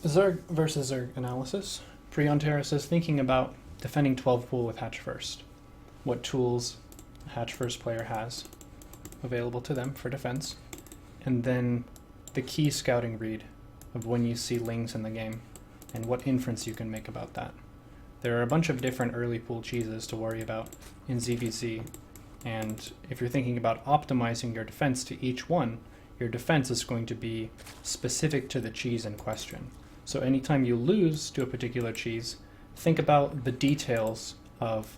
Zerg versus Zerg analysis. Pre-Ontaris is thinking about defending 12 pool with Hatch First. What tools a Hatch First player has available to them for defense. And then the key scouting read of when you see Lings in the game and what inference you can make about that. There are a bunch of different early pool cheeses to worry about in ZvZ, and if you're thinking about optimizing your defense to each one, your defense is going to be specific to the cheese in question. So anytime you lose to a particular cheese, think about the details of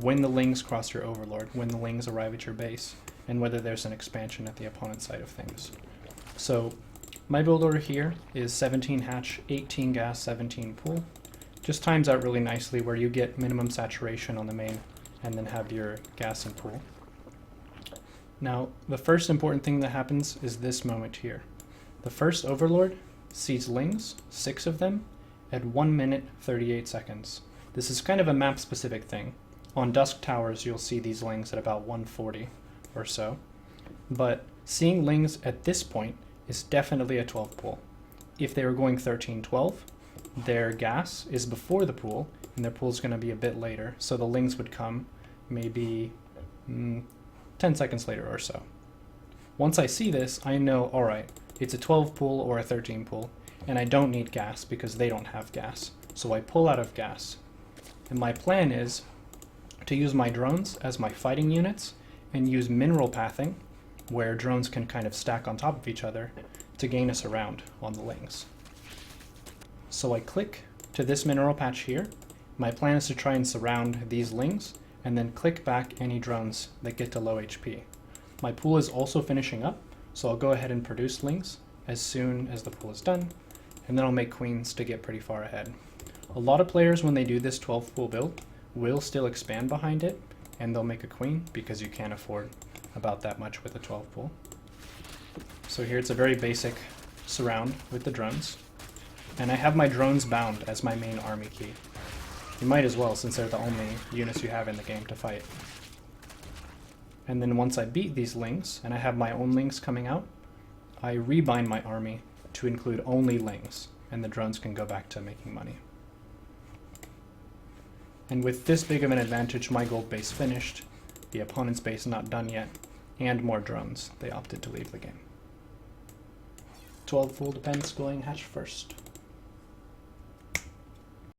when the Lings cross your Overlord, when the Lings arrive at your base, and whether there's an expansion at the opponent's side of things. So my build order here is 17 hatch, 18 gas, 17 pool. Just times out really nicely where you get minimum saturation on the main and then have your gas and pool. Now, the first important thing that happens is this moment here. The first Overlord sees Lings, 6 of them, at 1 minute 38 seconds. This is kind of a map-specific thing. On Dusk Towers, you'll see these Lings at about 140 or so. But seeing Lings at this point is definitely a 12 pool. If they were going 13-12, their gas is before the pool, and their pool is going to be a bit later, so the Lings would come maybe 10 seconds later or so. Once I see this, I know, alright, it's a 12 pool or a 13 pool, and I don't need gas because they don't have gas. So I pull out of gas. And my plan is to use my drones as my fighting units and use mineral pathing, where drones can kind of stack on top of each other, to gain us around on the Lings. So I click to this mineral patch here. My plan is to try and surround these Lings and then click back any drones that get to low HP. My pool is also finishing up, so I'll go ahead and produce Lings as soon as the pool is done, and then I'll make queens to get pretty far ahead. A lot of players, when they do this 12 pool build, will still expand behind it, and they'll make a queen because you can't afford about that much with a 12 pool. So here it's a very basic surround with the drones, and I have my drones bound as my main army key. You might as well, since they're the only units you have in the game to fight. And then once I beat these Lings, and I have my own Lings coming out, I rebind my army to include only Lings, and the drones can go back to making money. And with this big of an advantage, my gold base finished, the opponent's base not done yet, and more drones, they opted to leave the game. 12 full depends going Hatch First.